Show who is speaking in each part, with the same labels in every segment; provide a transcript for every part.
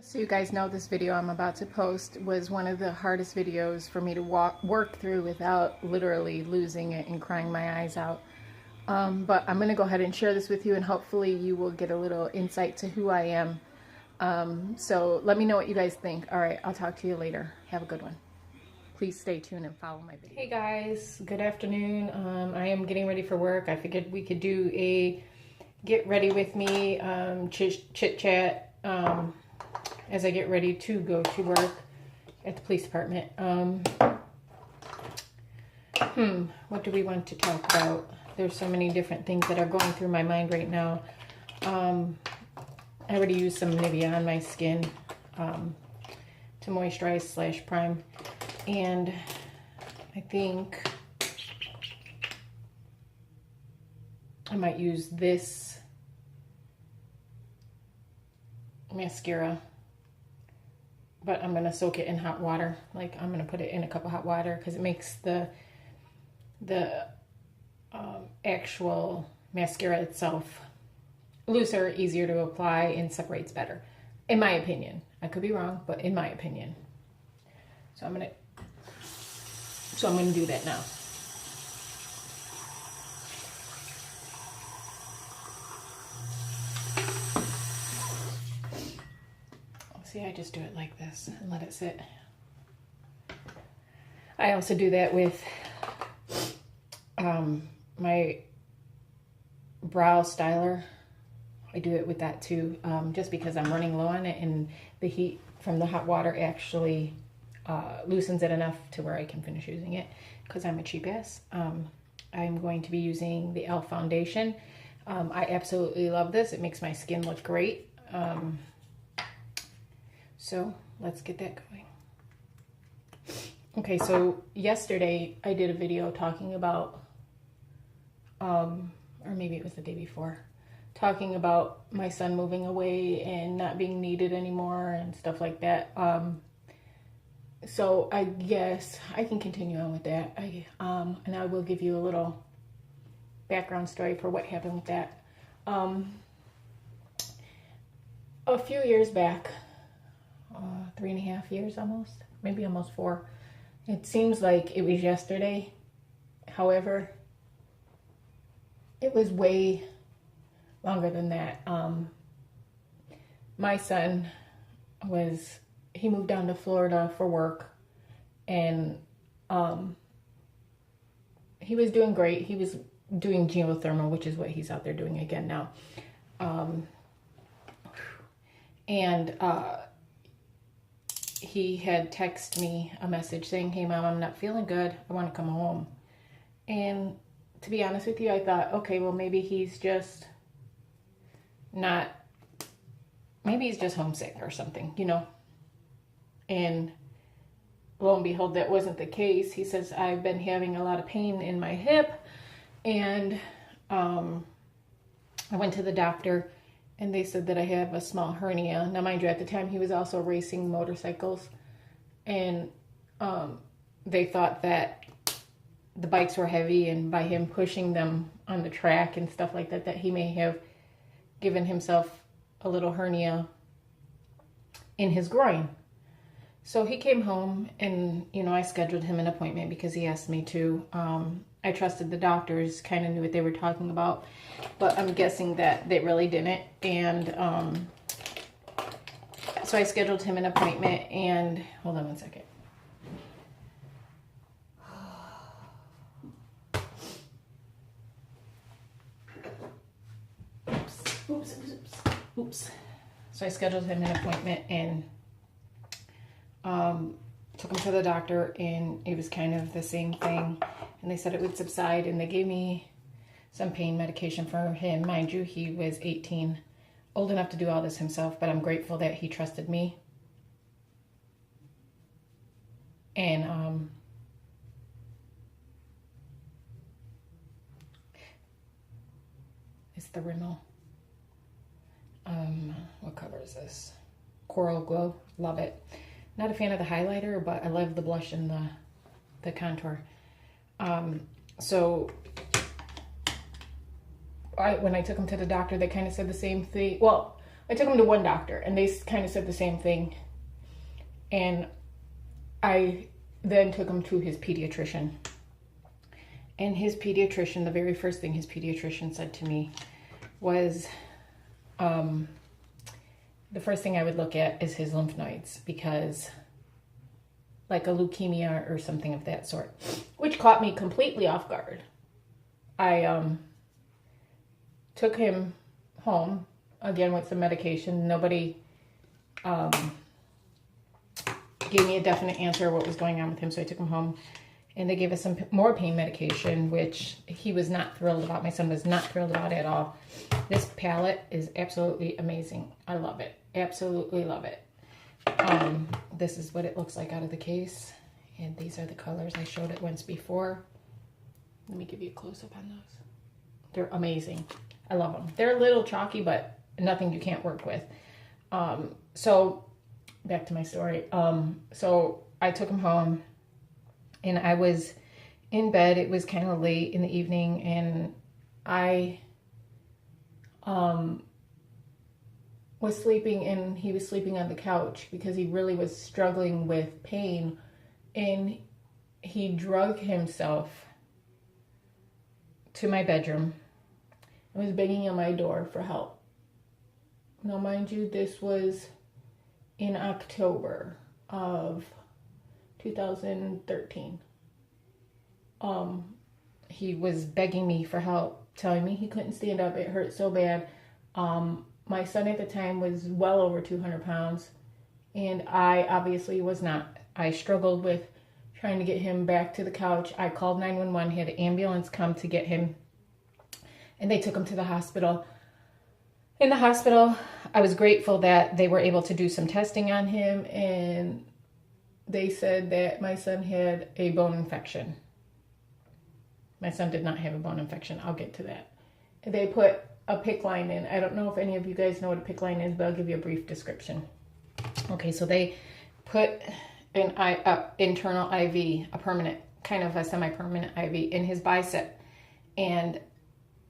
Speaker 1: So you guys know, this video I'm about to post was one of the hardest videos for me to work through without literally losing it and crying my eyes out. But I'm going to go ahead and share this with you, and hopefully you will get a little insight to who I am. So let me know what you guys think. All right, I'll talk to you later. Have a good one. Please stay tuned and follow my video. Hey guys, good afternoon. I am getting ready for work. I figured we could do a get ready with me chit chat as I get ready to go to work at the police department. What do we want to talk about? There's so many different things that are going through my mind right now. I already used some Nivea on my skin to moisturize / prime. And I think I might use this mascara, but I'm gonna soak it in hot water. Like, I'm gonna put it in a cup of hot water because it makes the actual mascara itself looser, easier to apply, and separates better, in my opinion. I could be wrong, but in my opinion. So I'm gonna do that now. See, I just do it like this and let it sit. I also do that with my brow styler. I do it with that too, just because I'm running low on it, and the heat from the hot water actually loosens it enough to where I can finish using it, because I'm a cheap ass. I'm going to be using the e.l.f. foundation. I absolutely love this. It makes my skin look great. So let's get that going. Okay, so yesterday I did a video talking about, or maybe it was the day before, talking about my son moving away and not being needed anymore and stuff like that. So I guess I can continue on with that. And I will give you a little background story for what happened with that. A few years back, 3.5 years almost, maybe almost 4. It seems like it was yesterday. However, it was way longer than that. My son he moved down to Florida for work, and he was doing great. He was doing geothermal, which is what he's out there doing again now. He had texted me a message saying, "Hey mom, I'm not feeling good. I want to come home." And to be honest with you, I thought, okay, well, maybe he's just homesick or something, you know. And lo and behold, that wasn't the case. He says, "I've been having a lot of pain in my hip, and I went to the doctor, and they said that I have a small hernia." Now, mind you, at the time, he was also racing motorcycles, and they thought that the bikes were heavy, and by him pushing them on the track and stuff like that, that he may have given himself a little hernia in his groin. So he came home, and, you know, I scheduled him an appointment because he asked me to. I trusted the doctors, kind of knew what they were talking about, but I'm guessing that they really didn't. And so I scheduled him an appointment, and hold on one second. Oops. So I scheduled him an appointment, and took him to the doctor, and it was kind of the same thing, and they said it would subside, and they gave me some pain medication for him. Mind you, he was 18, old enough to do all this himself, but I'm grateful that he trusted me. And it's the Rimmel. What color is this? Coral Glow. Love it. Not a fan of the highlighter, but I love the blush and the contour. So when I took him to the doctor, they kind of said the same thing. Well, I took him to one doctor, and they kind of said the same thing. And I then took him to his pediatrician. And his pediatrician, the very first thing his pediatrician said to me was, the first thing I would look at is his lymph nodes, because like a leukemia or something of that sort, which caught me completely off guard. I took him home, again with some medication. Nobody gave me a definite answer what was going on with him, so I took him home. And they gave us some more pain medication, which he was not thrilled about. My son was not thrilled about at all. This palette is absolutely amazing. I love it. Absolutely love it. This is what it looks like out of the case. And these are the colors. I showed it once before. Let me give you a close-up on those. They're amazing. I love them. They're a little chalky, but nothing you can't work with. So back to my story. So I took him home. And I was in bed. It was kind of late in the evening, and I was sleeping, and he was sleeping on the couch because he really was struggling with pain. And he drug himself to my bedroom and was banging on my door for help. Now, mind you, this was in October of 2013. He was begging me for help, telling me he couldn't stand up. It hurt so bad. My son at the time was well over 200 pounds, and I obviously was not. I struggled with trying to get him back to the couch. I called 911, had an ambulance come to get him, and they took him to the hospital. In the hospital, I was grateful that they were able to do some testing on him, and they said that my son had a bone infection. My son did not have a bone infection. I'll get to that. They put a PICC line in. I don't know if any of you guys know what a PICC line is, but I'll give you a brief description. Okay, so they put an internal IV, a permanent, kind of a semi-permanent IV in his bicep, and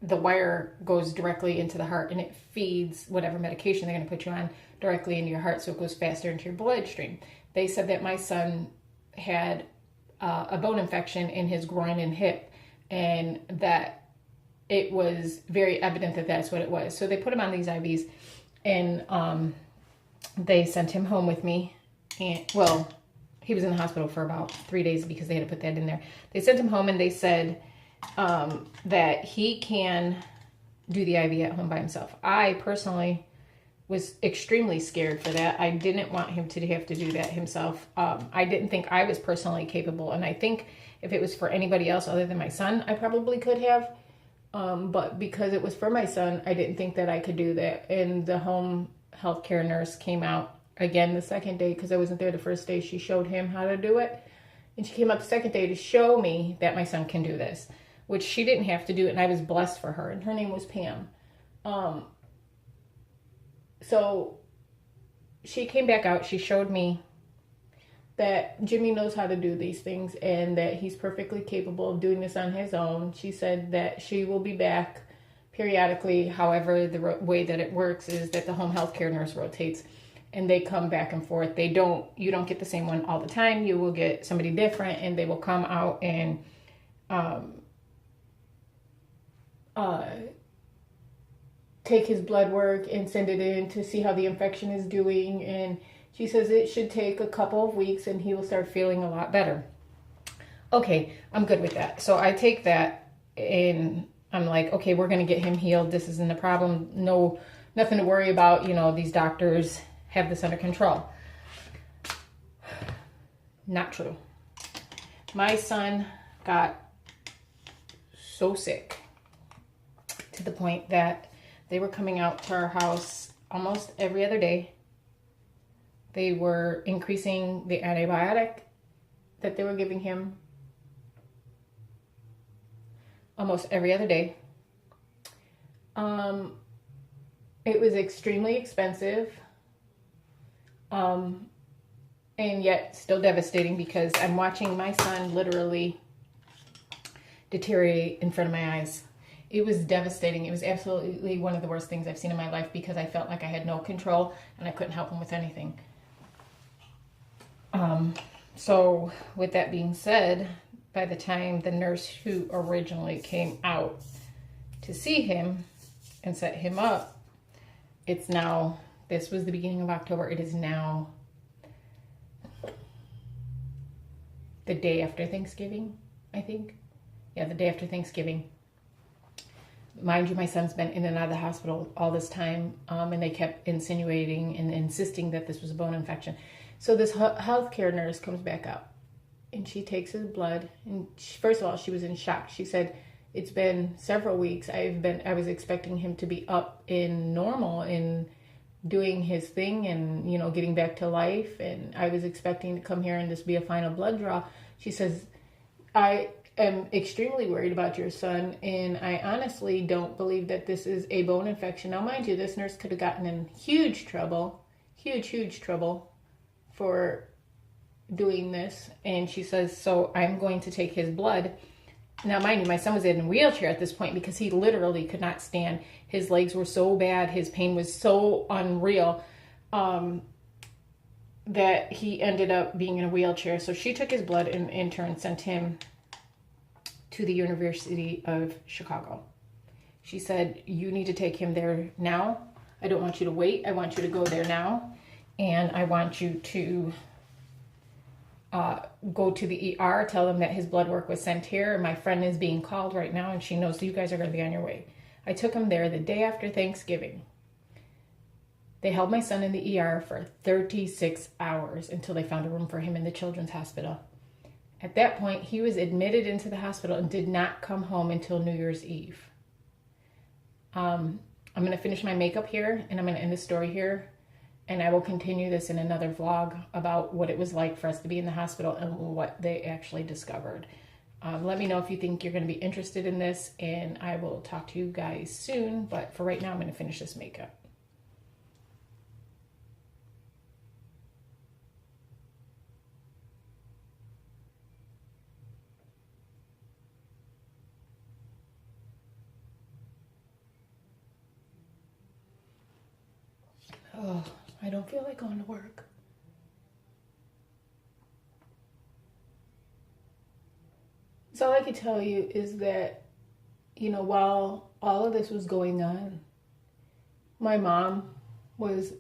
Speaker 1: the wire goes directly into the heart, and it feeds whatever medication they're going to put you on directly into your heart, so it goes faster into your bloodstream. They said that my son had a bone infection in his groin and hip, and that it was very evident that that's what it was. So they put him on these IVs, and they sent him home with me. And well, he was in the hospital for about 3 days because they had to put that in there. They sent him home, and they said that he can do the IV at home by himself. I personally was extremely scared for that. I didn't want him to have to do that himself. I didn't think I was personally capable, and I think if it was for anybody else other than my son, I probably could have. But because it was for my son, I didn't think that I could do that. And the home healthcare nurse came out again the second day, because I wasn't there the first day. She showed him how to do it, and she came up the second day to show me that my son can do this, which she didn't have to do it, and I was blessed for her, and her name was Pam. So she came back out. She showed me that Jimmy knows how to do these things, and that he's perfectly capable of doing this on his own. She said that she will be back periodically. However, the way that it works is that the home health care nurse rotates, and they come back and forth. You don't get the same one all the time. You will get somebody different, and they will come out and take his blood work and send it in to see how the infection is doing. And she says it should take a couple of weeks, and he will start feeling a lot better. Okay, I'm good with that. So I take that, and I'm like, okay, we're going to get him healed. This isn't a problem. No, nothing to worry about. You know, these doctors have this under control. Not true. My son got so sick to the point that they were coming out to our house almost every other day. They were increasing the antibiotic that they were giving him almost every other day. It was extremely expensive, and yet still devastating, because I'm watching my son literally deteriorate in front of my eyes. It was devastating. It was absolutely one of the worst things I've seen in my life because I felt like I had no control and I couldn't help him with anything. So with that being said, by the time the nurse who originally came out to see him and set him up, it's now, this was the beginning of October. It is now the day after Thanksgiving, I think. Yeah, the day after Thanksgiving. Mind you, my son's been in and out of the hospital all this time, and they kept insinuating and insisting that this was a bone infection. So this healthcare nurse comes back up, and she takes his blood. And first of all, she was in shock. She said, "It's been several weeks. I was expecting him to be up in normal and doing his thing, and getting back to life. And I was expecting to come here and this be a final blood draw." She says, "I am extremely worried about your son, and I honestly don't believe that this is a bone infection." Now, mind you, this nurse could have gotten in huge trouble for doing this. And she says, "So I'm going to take his blood." Now, mind you, my son was in a wheelchair at this point because he literally could not stand. His legs were so bad, his pain was so unreal, that he ended up being in a wheelchair. So she took his blood and in turn sent him to the University of Chicago. She said, "You need to take him there now. I don't want you to wait. I want you to go there now. And I want you to go to the ER, tell them that his blood work was sent here. My friend is being called right now, and she knows you guys are going to be on your way." I took him there the day after Thanksgiving. They held my son in the ER for 36 hours until they found a room for him in the children's hospital. At that point, he was admitted into the hospital and did not come home until New Year's Eve. I'm going to finish my makeup here, and I'm going to end the story here. And I will continue this in another vlog about what it was like for us to be in the hospital and what they actually discovered. Let me know if you think you're going to be interested in this, and I will talk to you guys soon. But for right now, I'm going to finish this makeup. Oh, I don't feel like going to work. So all I can tell you is that, while all of this was going on, my mom was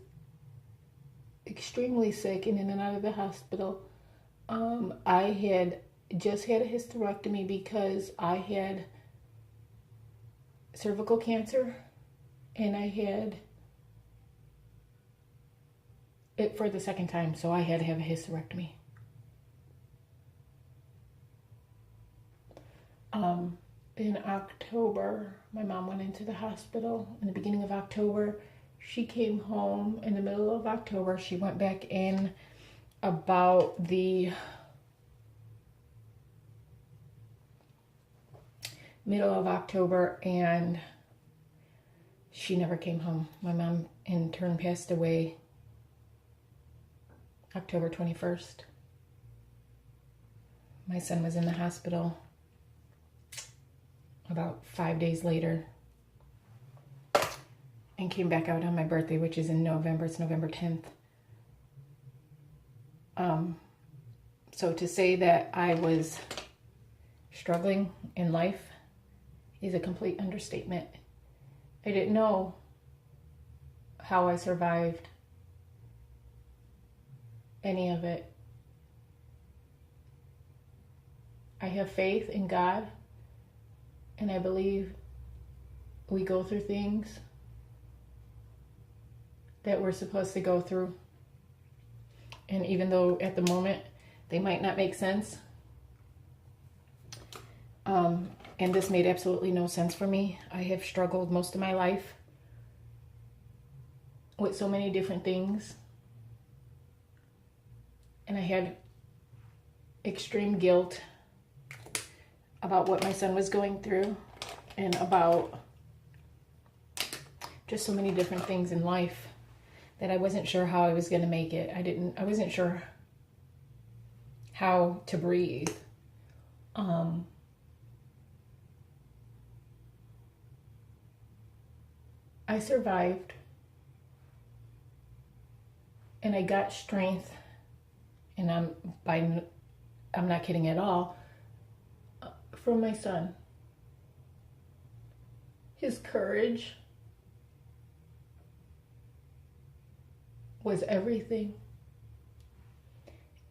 Speaker 1: extremely sick and in and out of the hospital. I had just had a hysterectomy because I had cervical cancer, and I had it for the second time, so I had to have a hysterectomy. In October, my mom went into the hospital in the beginning of October. She came home in the middle of October. She went back in about the middle of October, and she never came home. My mom in turn passed away October 21st. My son was in the hospital about 5 days later and came back out on my birthday, which is in November. It's November 10th. So to say that I was struggling in life is a complete understatement. I didn't know how I survived any of it. I have faith in God, and I believe we go through things that we're supposed to go through. And even though at the moment they might not make sense, and this made absolutely no sense for me. I have struggled most of my life with so many different things. And I had extreme guilt about what my son was going through and about just so many different things in life that I wasn't sure how I was going to make it. I wasn't sure how to breathe. I survived, and I got strength, and I'm not kidding at all, from my son. His courage was everything,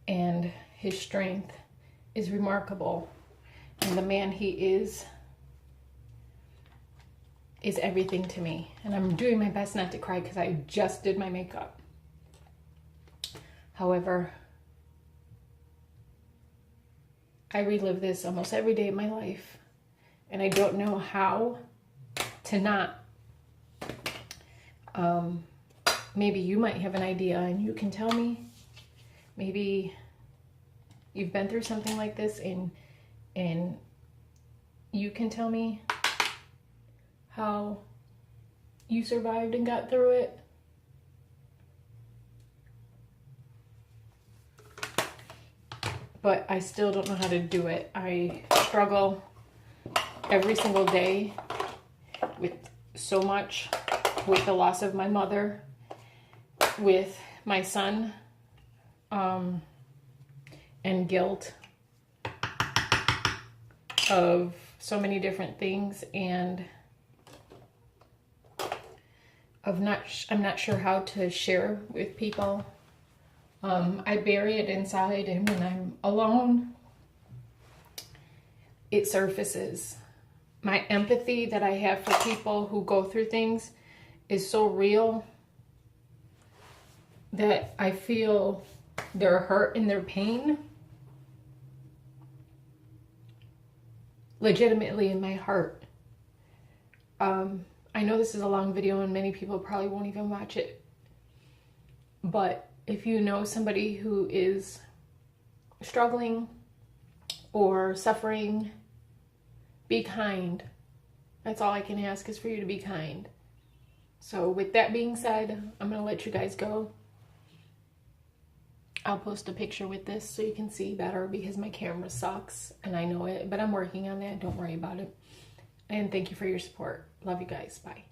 Speaker 1: and his strength is remarkable, and the man he is everything to me. And I'm doing my best not to cry because I just did my makeup. However, I relive this almost every day of my life, and I don't know how to not. Maybe you might have an idea and you can tell me. Maybe you've been through something like this, and you can tell me how you survived and got through it. But I still don't know how to do it. I struggle every single day with so much, with the loss of my mother, with my son, and guilt of so many different things, and I'm not sure how to share with people. I bury it inside, and when I'm alone, it surfaces. My empathy that I have for people who go through things is so real that I feel their hurt and their pain legitimately in my heart. I know this is a long video and many people probably won't even watch it, but if you know somebody who is struggling or suffering, be kind. That's all I can ask, is for you to be kind. So with that being said, I'm going to let you guys go. I'll post a picture with this so you can see better, because my camera sucks and I know it, but I'm working on that. Don't worry about it. And thank you for your support. Love you guys. Bye.